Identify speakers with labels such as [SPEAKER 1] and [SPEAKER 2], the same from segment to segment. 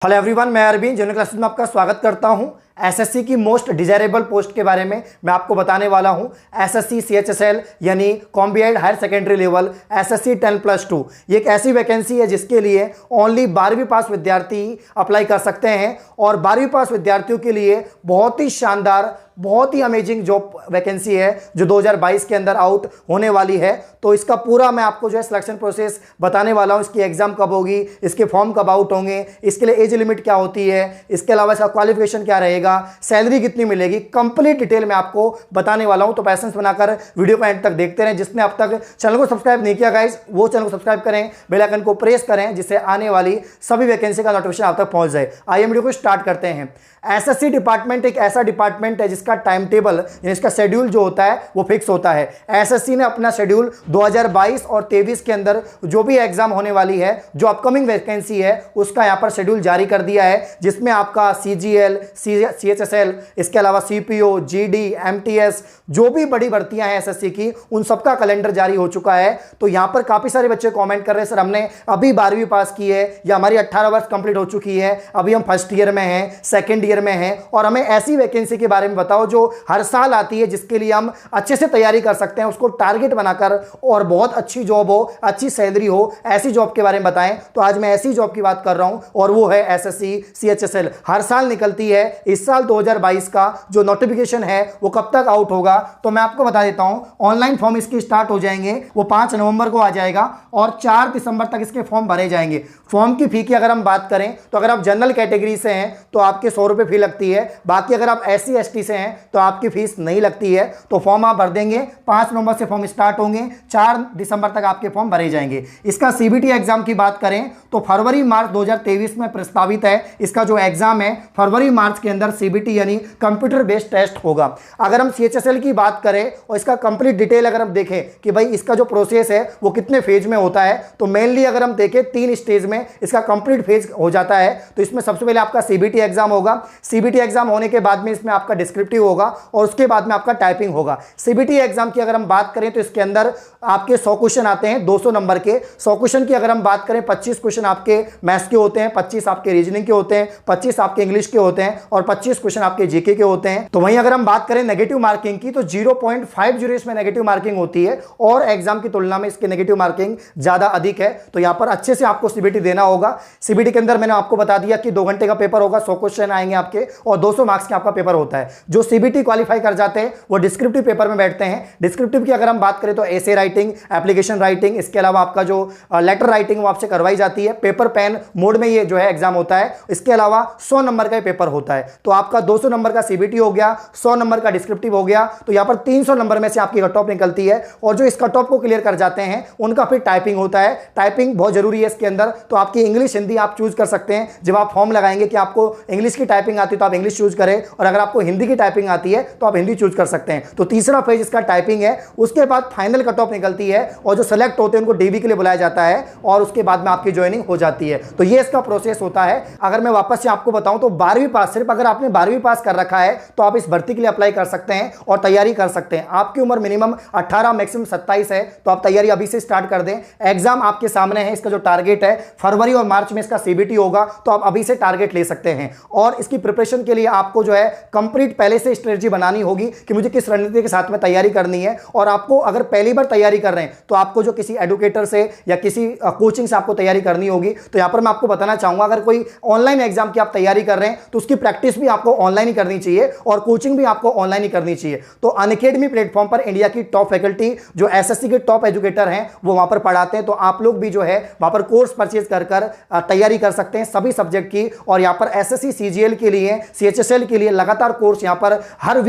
[SPEAKER 1] Hello everyone, मैं Arvind general classes में आपका स्वागत करता हूं। एसएससी की मोस्ट डिजायरेबल पोस्ट के बारे में मैं आपको बताने वाला हूं। एसएससी सीएचएसएल यानी कॉम्बिएड हायर सेकेंडरी लेवल एसएससी 10+2 ये एक ऐसी वैकेंसी है जिसके लिए ओनली 12वीं पास विद्यार्थी अप्लाई कर सकते हैं और 12वीं पास विद्यार्थियों के लिए बहुत ही शानदार, बहुत ही अमेजिंग जॉब वैकेंसी है जो 2022 के अंदर आउट होने वाली है। तो इसका पूरा मैं आपको जो है सिलेक्शन प्रोसेस बताने वाला हूं। इसकी एग्जाम कब होगी, इसके फॉर्म कब आउट होंगे, इसके लिए एज लिमिट क्या होती है, इसके अलावा इसका क्वालिफिकेशन क्या रहेगा, सैलरी कितनी मिलेगी, कंप्लीट डिटेल में आपको बताने वाला हूं। तो पैसेंस बनाकर वीडियो को एंड तक देखते रहें। जिसने अब तक चैनल को सब्सक्राइब नहीं किया गाइस, वो चैनल को सब्सक्राइब करें, बेल आइकन को प्रेस करें जिससे आने वाली सभी वैकेंसी का नोटिफिकेशन आप तक पहुंच जाए। आइए वीडियो को स्टार्ट करते हैं। एसएससी डिपार्टमेंट एक ऐसा डिपार्टमेंट है जिसका टाइम टेबल यानी इसका शेड्यूल जो होता है वो फिक्स होता है। एसएससी ने अपना शेड्यूल 2022 और 23 के अंदर जो भी एग्जाम होने वाली है, जो अपकमिंग वैकेंसी है, उसका यहां पर शेड्यूल जारी कर दिया है, जिसमें आपका सीजीएल, सीएचएसएल, इसके अलावा सीपीओ, जीडी, एमटीएस, जो भी बड़ी भर्तियां हैं एसएससी की, उन सबका कैलेंडर जारी हो चुका है। तो यहां पर काफी सारे बच्चे कमेंट कर रहे हैं, सर हमने अभी 12वीं पास की है या हमारी 18 वर्ष कंप्लीट हो चुकी है, अभी हम फर्स्ट ईयर में हैं, सेकंड ईयर में हैं, और हमें ऐसी वैकेंसी के बारे में बताओ जो हर साल आती है, जिसके लिए हम अच्छे से तैयारी कर सकते हैं, उसको टारगेट बनाकर, और बहुत अच्छी जॉब हो, अच्छी सैलरी हो, ऐसी जॉब के बारे में बताएं। तो आज मैं ऐसी जॉब की बात कर रहा हूं और वो है एसएससी सीएचएसएल। हर साल निकलती है। इस साल 2022 का जो नोटिफिकेशन है वो कब तक आउट होगा तो मैं आपको बता देता हूं। ऑनलाइन फॉर्म इसकी स्टार्ट हो जाएंगे, वो 5 नवंबर को आ जाएगा और 4 दिसंबर तक इसके फॉर्म भरे जाएंगे। फॉर्म की फी की अगर हम बात करें तो अगर आप जनरल कैटेगरी से हैं तो आपके 100 रुपए फी लगती है। बाकी अगर आप SC ST से हैं तो आपकी फीस नहीं लगती है। तो फॉर्म आप भर देंगे, 5 नवंबर से फॉर्म स्टार्ट होंगे, 4 दिसंबर तक आपके फॉर्म भरे जाएंगे। इसका सीबीटी एग्जाम की बात करें तो फरवरी मार्च 2023 में प्रस्तावित है। इसका जो एग्जाम है फरवरी मार्च के अंदर सीबीटी यानी कंप्यूटर बेस्ड टेस्ट होगा। अगर हम सीएचएसएल की बात करें और इसका कंप्लीट डिटेल अगर हम देखें कि भाई इसका जो प्रोसेस है वो कितने फेज में होता है, तो मेनली अगर हम देखें 3 स्टेज में इसका कंप्लीट फेज हो जाता है। तो इसमें सबसे पहले आपका सीबीटी एग्जाम होगा। सीबीटी एग्जाम होने के बाद में इसमें आपका डिस्क्रिप्टिव होगा और उसके बाद में आपका टाइपिंग होगा। सीबीटी एग्जाम की अगर हम बात करें तो इसके अंदर आपके 100 क्वेश्चन आते हैं, 200 नंबर के। 100 क्वेश्चन की अगर हम बात करें, 25 क्वेश्चन आपके मैथ्स के होते हैं, 25 आपके रीजनिंग के होते हैं, 25 आपके इंग्लिश के होते हैं और 25 क्वेश्चन आपके जीके के होते हैं। तो वहीं अगर हम बात करें नेगेटिव मार्किंग की तो 0.50 इसमें नेगेटिव मार्किंग होती है और एग्जाम की तुलना में इसकी नेगेटिव मार्किंग ज्यादा अधिक है। तो यहां पर अच्छे से आपको सीबीटी देना होगा। सीबीटी के अंदर मैंने आपको बता दिया कि 2 घंटे का पेपर होगा, 100 क्वेश्चन आएंगे आपके और 200 मार्क्स का आपका पेपर होता है। जो सीबीटी क्वालिफाई कर जाते हैं वो डिस्क्रिप्टिव पेपर में बैठते हैं। डिस्क्रिप्टिव की अगर हम बात करें तो एसे राइटिंग, एप्लीकेशन राइटिंग, इसके अलावा आपका जो लेटर राइटिंग वो आपसे करवाई जाती है। पेपर पेन मोड में ये जो है एग्जाम होता है। इसके अलावा 100 नंबर का पेपर होता है। तो आपका 200 नंबर का सीबीटी हो गया, 100 नंबर का डिस्क्रिप्टिव हो गया। तो यहां पर 300 नंबर में से आपकी कट ऑफ निकलती है और जो इस कट ऑफ को क्लियर कर जाते हैं उनका फिर टाइपिंग होता है। टाइपिंग बहुत जरूरी है इसके अंदर। तो आपकी इंग्लिश, हिंदी आप चूज कर सकते हैं। जब आप फॉर्म लगाएंगे कि आपको इंग्लिश की टाइपिंग आती है तो आप इंग्लिश चूज करें, और अगर आपको हिंदी की टाइपिंग आती है तो आप हिंदी चूज कर सकते हैं। तो तीसरा फेज इसका टाइपिंग है। उसके बाद फाइनल कट ऑफ निकलती है और जो सेलेक्ट होते हैं उनको डीबी के लिए बुलाया जाता है और उसके बाद में आपकी ज्वाइनिंग हो जाती है। तो ये इसका प्रोसेस होता है। अगर मैं वापस से आपको बताऊं तो 12वीं पास, सिर्फ अगर आपने 12वीं पास कर रखा है तो आप इस भर्ती के लिए अप्लाई कर सकते हैं और तैयारी कर सकते हैं। आपकी उम्र मिनिमम 18 मैक्सिमम 27 है, तो आप तैयारी अभी से स्टार्ट कर दें। एग्जाम आपके सामने है। इसका जो टारगेट है फरवरी और मार्च में इसका सीबीटी होगा, तो आप अभी से टारगेट ले सकते हैं। और इसकी प्रिपरेशन के लिए आपको जो है कंप्लीट पहले से स्ट्रेटजी बनानी होगी कि मुझे किस रणनीति के साथ में तैयारी करनी है। और आपको अगर पहली बार तैयारी कर रहे हैं तो आपको जो किसी एडुकेटर से या किसी कोचिंग से आपको तैयारी करनी होगी। तो यहां पर मैं आपको बताना चाहूंगा, अगर कोई ऑनलाइन एग्जाम की आप तैयारी कर रहे हैं तो उसकी प्रैक्टिस भी आपको ऑनलाइन ही करनी चाहिए और कोचिंग भी आपको ऑनलाइन ही करनी चाहिए। तो अनअकैडमी प्लेटफॉर्म पर इंडिया की टॉप फैकल्टी जो एसएससी के टॉप एजुकेटर हैं वो वहां पर पढ़ाते हैं। तो आप लोग भी जो है वहां पर कोर्स परचेज कर तैयारी कर सकते हैं सभी सब्जेक्ट की। और यहां पर एसएससी सीजीएल के लिए, सीएचएसएल के लिए लगातार कोर्स यहां पर हर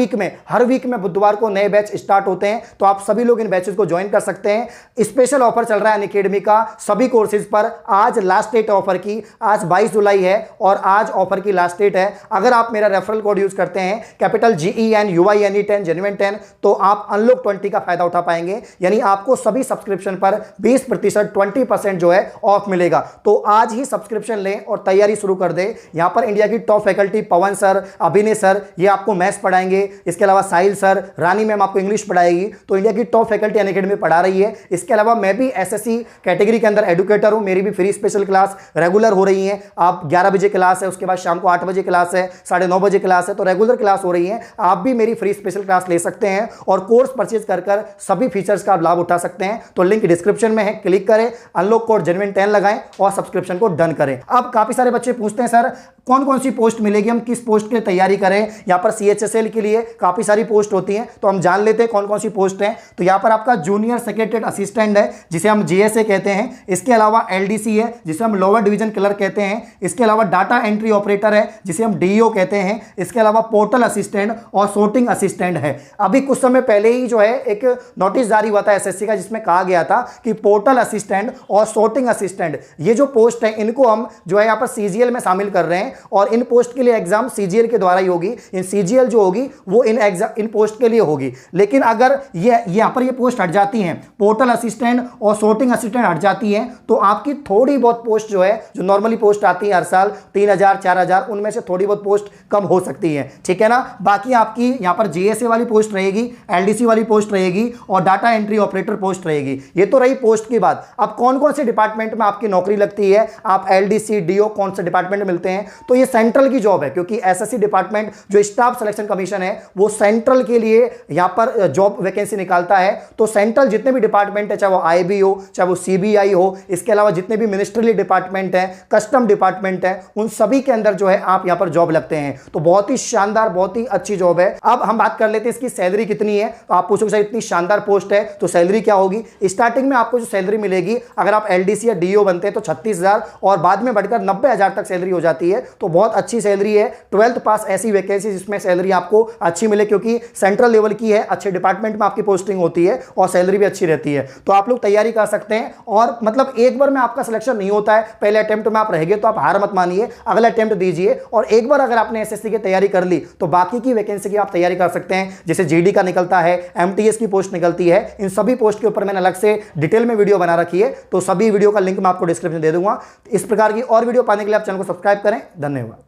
[SPEAKER 1] वीक में बुधवार को नए बैच स्टार्ट होते हैं। तो आप सभी लोग इन बैचेस को ज्वाइन कर सकते हैं। स्पेशल ऑफर चल रहा है अनअकैडमी का सभी कोर्सेज पर। आज लास्ट डेट ऑफर की, आज 22 जुलाई है और आज ऑफर की लास्ट डेट है। अगर आप आप मेरा रेफरल कोड यूज करते हैं कैपिटल GEN UINE 10 जेन्युइन 10, तो आप अनलॉक 20 का फायदा उठा पाएंगे। यानी आपको सभी सब्सक्रिप्शन पर 20% 20% जो है ऑफ मिलेगा। तो आज ही सब्सक्रिप्शन लें और तैयारी शुरू कर दे। यहां पर इंडिया की टॉप फैकल्टी पवन सर, अभिनय सर, ये आपको मैथ्स पढ़ाएंगे। इसके अलावा साहिल सर, रानी मैम आपको इंग्लिश पढ़ाएगी। तो इंडिया की टॉप फैकल्टी अनअकैडमी पढ़ा रही है। इसके अलावा मैं भी SSC कैटेगरी के अंदर एडुकेटर हूं। मेरी भी फ्री स्पेशल क्लास रेगुलर हो रही है। आप 11 बजे क्लास है, उसके बाद शाम को 8 बजे क्लास है, 9:30 बजे क्लास है, तो रेगुलर क्लास हो रही है। आप भी मेरी फ्री स्पेशल क्लास ले सकते हैं और कोर्स परचेज कर सभी फीचर्स का लाभ उठा सकते हैं। तो लिंक डिस्क्रिप्शन में है, क्लिक करें, अनलॉक कोड जेन्युइन 10 लगाएं और सब्सक्रिप्शन को डन करें। अब काफी सारे बच्चे पूछते हैं सर कौन कौन सी पोस्ट मिलेगी, हम किस पोस्ट की तैयारी करें। यहां पर CHSL के लिए काफी सारी पोस्ट होती हैं, तो हम जान लेते हैं कौन कौन सी पोस्ट हैं। तो यहां पर आपका जूनियर सेक्रेटरीट असिस्टेंट है, जिसे हम GSA कहते हैं। इसके अलावा LDC है, जिसे हम लोअर डिवीजन क्लर्क कहते हैं। इसके अलावा डाटा एंट्री ऑपरेटर है, जिसे हम DEO कहते हैं। इसके अलावा पोर्टल असिस्टेंट और sorting असिस्टेंट है। अभी कुछ समय पहले ही जो है एक नोटिस जारी हुआ था SSC का, जिसमें कहा गया था कि पोर्टल असिस्टेंट और sorting असिस्टेंट ये जो पोस्ट है इनको हम जो है यहां पर CGL में शामिल कर रहे हैं और इन पोस्ट के लिए एग्जाम CGL के द्वारा ही होगी। इन CGL जो होगी वो इन पोस्ट के लिए होगी। लेकिन अगर ये यहां पर ये पोस्ट हट जाती हैं, पोर्टल असिस्टेंट और sorting असिस्टेंट हट जाती हैं, तो आपकी थोड़ी बहुत पोस्ट जो है, जो नॉर्मली पोस्ट आती है हर साल 3000 4000, उनमें से थोड़ी बहुत पोस्ट कम हो सकती है, ठीक है ना। बाकी आपकी यहां पर GSA वाली पोस्ट रहेगी, LDC वाली पोस्ट रहेगी और डाटा एंट्री ऑपरेटर पोस्ट रहेगी। ये तो रही पोस्ट की बात। अब कौन कौन से डिपार्टमेंट में आपकी नौकरी लगती है, आप LDC DO कौन से डिपार्टमेंट में मिलते हैं, तो ये सेंट्रल की जॉब है, क्योंकि SSC डिपार्टमेंट जो स्टाफ सिलेक्शन कमीशन है वो सेंट्रल के लिए यहां पर जॉब वैकेंसी निकालता है। तो सेंट्रल जितने भी डिपार्टमेंट है, चाहे वो IB हो, चाहे वो CBI हो, इसके अलावा जितने भी मिनिस्ट्रियल डिपार्टमेंट है, कस्टम डिपार्टमेंट है, उन सभी के अंदर जो है आप यहां पर जॉब लगते हैं। तो बहुत ही शानदार, बहुत ही अच्छी जॉब है। अब हम बात कर लेते हैं इसकी सैलरी कितनी है। तो आप पूछोगे सर इतनी शानदार पोस्ट है तो सैलरी क्या होगी। स्टार्टिंग में आपको जो सैलरी मिलेगी, अगर आप LDC या DO बनते हैं तो 36,000 और बाद में बढ़कर 90,000 तक सैलरी हो जाती है। तो बहुत अच्छी सैलरी है। 12th पास ऐसी वैकेंसी जिसमें सैलरी आपको अच्छी मिले, क्योंकि सेंट्रल लेवल की है, अच्छे डिपार्टमेंट में आपकी पोस्टिंग होती है और सैलरी भी अच्छी रहती है। तो आप लोग तैयारी कर सकते हैं। और मतलब एक बार में आपका सिलेक्शन नहीं होता है, पहले अटेम्प्ट में आप रह गए तो आप हार मत मानिए, अगला अटेम्प्ट दीजिए। और एक बार अगर आपने SSC की तैयारी कर ली तो बाकी की वैकेंसी की आप तैयारी कर सकते हैं। जैसे GD का निकलता है, MTS की पोस्ट निकलती है, इन सभी पोस्ट के ऊपर मैंने अलग से डिटेल में वीडियो बना रखी है। तो सभी वीडियो का लिंक मैं आपको डिस्क्रिप्शन दे दूंगा। इस प्रकार की और वीडियो पाने के लिए आप चैनल को सब्सक्राइब करें। धन्यवाद।